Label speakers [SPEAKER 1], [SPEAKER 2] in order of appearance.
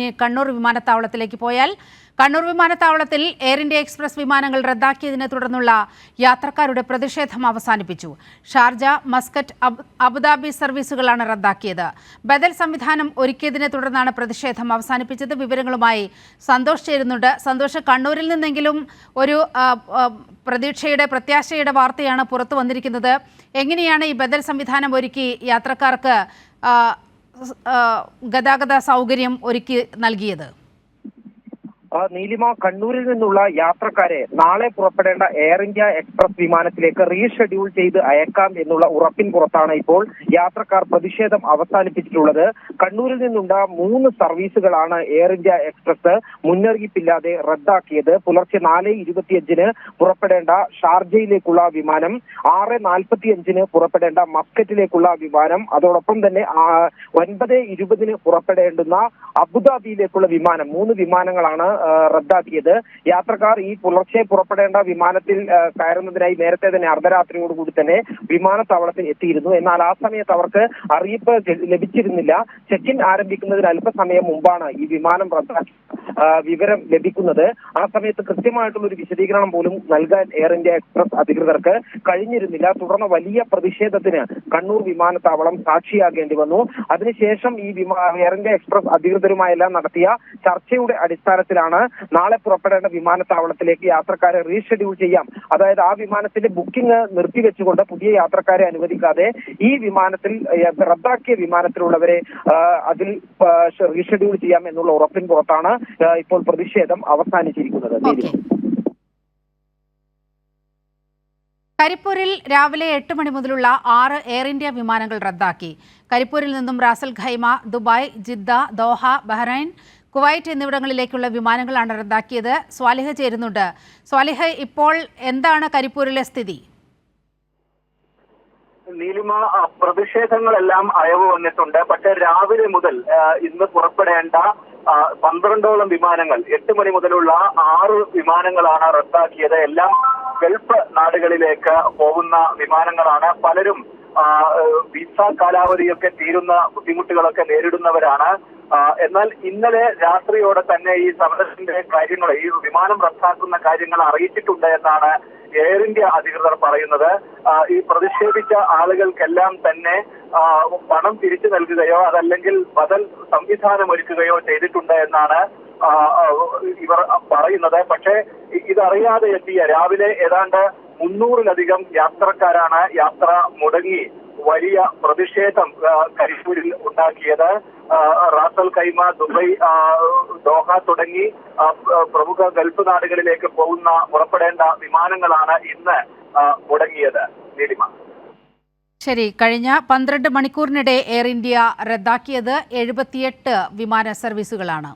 [SPEAKER 1] ഇനി കണ്ണൂർ വിമാനത്താവളത്തിലേക്ക് പോയാൽ കണ്ണൂർ വിമാനത്താവളത്തിൽ എയർ ഇന്ത്യ എക്സ്പ്രസ് വിമാനങ്ങൾ റദ്ദാക്കിയതിനെ തുടർന്നുള്ള യാത്രക്കാരുടെ പ്രതിഷേധം അവസാനിപ്പിച്ചു. ഷാർജ, മസ്കറ്റ്, അബുദാബി സർവീസുകളാണ് റദ്ദാക്കിയത്. ബദൽ സംവിധാനം ഒരുക്കിയതിനെ തുടർന്നാണ് പ്രതിഷേധം അവസാനിപ്പിച്ചത്. വിവരങ്ങളുമായി സന്തോഷ് ചേരുന്നുണ്ട്. സന്തോഷ്, കണ്ണൂരിൽ നിന്നെങ്കിലും ഒരു പ്രത്യാശയുടെ വാർത്തയാണ് പുറത്തു വന്നിരിക്കുന്നത്. എങ്ങനെയാണ് ഈ ബദൽ സംവിധാനം ഒരുക്കി യാത്രക്കാർക്ക് ഗതാഗത സൗകര്യം ഒരുക്കി നൽകിയത്?
[SPEAKER 2] നീലിമ, കണ്ണൂരിൽ നിന്നുള്ള യാത്രക്കാരെ നാളെ പുറപ്പെടേണ്ട എയർ ഇന്ത്യ എക്സ്പ്രസ് വിമാനത്തിലേക്ക് റീഷെഡ്യൂൾ ചെയ്ത് അയക്കാം എന്നുള്ള ഉറപ്പിൻ പുറത്താണ് ഇപ്പോൾ യാത്രക്കാർ പ്രതിഷേധം അവസാനിപ്പിച്ചിട്ടുള്ളത്. കണ്ണൂരിൽ നിന്നുള്ള 3 സർവീസുകളാണ് എയർ ഇന്ത്യ എക്സ്പ്രസ് മുന്നറിയിപ്പില്ലാതെ റദ്ദാക്കിയത്. പുലർച്ചെ 4:25 പുറപ്പെടേണ്ട ഷാർജയിലേക്കുള്ള വിമാനം, 6:45 പുറപ്പെടേണ്ട മസ്കറ്റിലേക്കുള്ള വിമാനം, അതോടൊപ്പം തന്നെ 9:20 പുറപ്പെടേണ്ടുന്ന അബുദാബിയിലേക്കുള്ള വിമാനം, 3 വിമാനങ്ങളാണ് റദ്ദാക്കിയത്. യാത്രക്കാർ ഈ പുലർച്ചെ പുറപ്പെടേണ്ട വിമാനത്തിൽ കയറുന്നതിനായി നേരത്തെ തന്നെ അർദ്ധരാത്രിയോടുകൂടി തന്നെ വിമാനത്താവളത്തിൽ എത്തിയിരുന്നു. എന്നാൽ ആ സമയത്ത് അവർക്ക് അറിയിപ്പ് ലഭിച്ചിരുന്നില്ല. ചെക്ക് ഇൻ ആരംഭിക്കുന്നതിന് അല്പസമയം മുമ്പാണ് ഈ വിമാനം റദ്ദാക്കി വിവരം ലഭിക്കുന്നത്. ആ സമയത്ത് കൃത്യമായിട്ടുള്ള ഒരു വിശദീകരണം പോലും നൽകാൻ എയർ ഇന്ത്യ എക്സ്പ്രസ് അധികൃതർക്ക് കഴിഞ്ഞിരുന്നില്ല. തുടർന്ന് വലിയ പ്രതിഷേധത്തിന് കണ്ണൂർ വിമാനത്താവളം സാക്ഷിയാകേണ്ടി വന്നു. അതിനുശേഷം ഈ എയർ ഇന്ത്യ എക്സ്പ്രസ് അധികൃതരുമായെല്ലാം നടത്തിയ ചർച്ചയുടെ അടിസ്ഥാനത്തിലാണ് നാളെ പുറപ്പെടേണ്ട വിമാനത്താവളത്തിലേക്ക് യാത്രക്കാരെ റീഷെഡ്യൂൾ ചെയ്യാം, അതായത് ആ വിമാനത്തിന്റെ ബുക്കിംഗ് നിർത്തിവെച്ചുകൊണ്ട് പുതിയ യാത്രക്കാരെ അനുവദിക്കാതെ ഈ വിമാനത്തിൽ റദ്ദാക്കിയ വിമാനത്തിലുള്ളവരെ അതിൽ റീഷെഡ്യൂൾ ചെയ്യാം എന്നുള്ള ഉറപ്പിൻ പുറത്താണ് ഇപ്പോൾ പ്രതിഷേധം അവസാനിച്ചിരിക്കുന്നത്.
[SPEAKER 1] കരിപ്പൂരിൽ രാവിലെ 8 മണി മുതലുള്ള 6 എയർ ഇന്ത്യ വിമാനങ്ങൾ റദ്ദാക്കി. കരിപ്പൂരിൽ നിന്നും Ras al Khaimah, Dubai, Jeddah, Doha, Bahrain, Kuwait എന്നിവിടങ്ങളിലേക്കുള്ള വിമാനങ്ങളാണ് റദ്ദാക്കിയത്. സ്വാലിഹ ചേരുന്നുണ്ട്. സ്വാലിഹ, ഇപ്പോൾ എന്താണ് കരിപ്പൂരിലെ സ്ഥിതി?
[SPEAKER 3] നീലിമ, പ്രതിഷേധങ്ങളെല്ലാം അയവ് വന്നിട്ടുണ്ട്. പക്ഷേ രാവിലെ മുതൽ ഇന്ന് പുറപ്പെടേണ്ട 12ഓളം വിമാനങ്ങൾ, 8 മണി മുതലുള്ള 6 വിമാനങ്ങളാണ് റദ്ദാക്കിയത്. എല്ലാം ഗൾഫ് നാടുകളിലേക്ക് പോകുന്ന വിമാനങ്ങളാണ്. പലരും വിസ കാലാവധിയൊക്കെ തീരുന്ന ബുദ്ധിമുട്ടുകളൊക്കെ നേരിടുന്നവരാണ്. എന്നാൽ ഇന്നലെ രാത്രിയോടെ തന്നെ ഈ സമരത്തിന്റെ കാര്യങ്ങൾ, ഈ വിമാനം റദ്ദാക്കുന്ന കാര്യങ്ങൾ അറിയിച്ചിട്ടുണ്ട് എന്നാണ് എയർ ഇന്ത്യ അധികൃതർ പറയുന്നത്. ഈ പ്രതിഷേധിച്ച ആളുകൾക്കെല്ലാം തന്നെ പണം തിരിച്ചു നൽകുകയോ അതല്ലെങ്കിൽ ബദൽ സംവിധാനം ഒരുക്കുകയോ ചെയ്തിട്ടുണ്ട് എന്നാണ് ഇവർ പറയുന്നത്. പക്ഷേ ഇതറിയാതെ എത്തിയ രാവിലെ ഏതാണ്ട് 300-ലധികം യാത്രക്കാരാണ് യാത്ര മുടങ്ങി വലിയ പ്രതിഷേധം കരിപ്പൂരിൽ ഉണ്ടാക്കിയത്. റാസൽ ഖൈമ, ദുബായ്, ദോഹ തുടങ്ങി പ്രമുഖ ഗൾഫ് നാടുകളിലേക്ക് പുറപ്പെടേണ്ട വിമാനങ്ങളാണ് ഇന്ന് മുടങ്ങിയത്. നീലിമ,
[SPEAKER 1] ശരി, കഴിഞ്ഞ 12 മണിക്കൂറിനിടെ എയർ ഇന്ത്യ റദ്ദാക്കിയത് 78 വിമാന സർവീസുകളാണ്.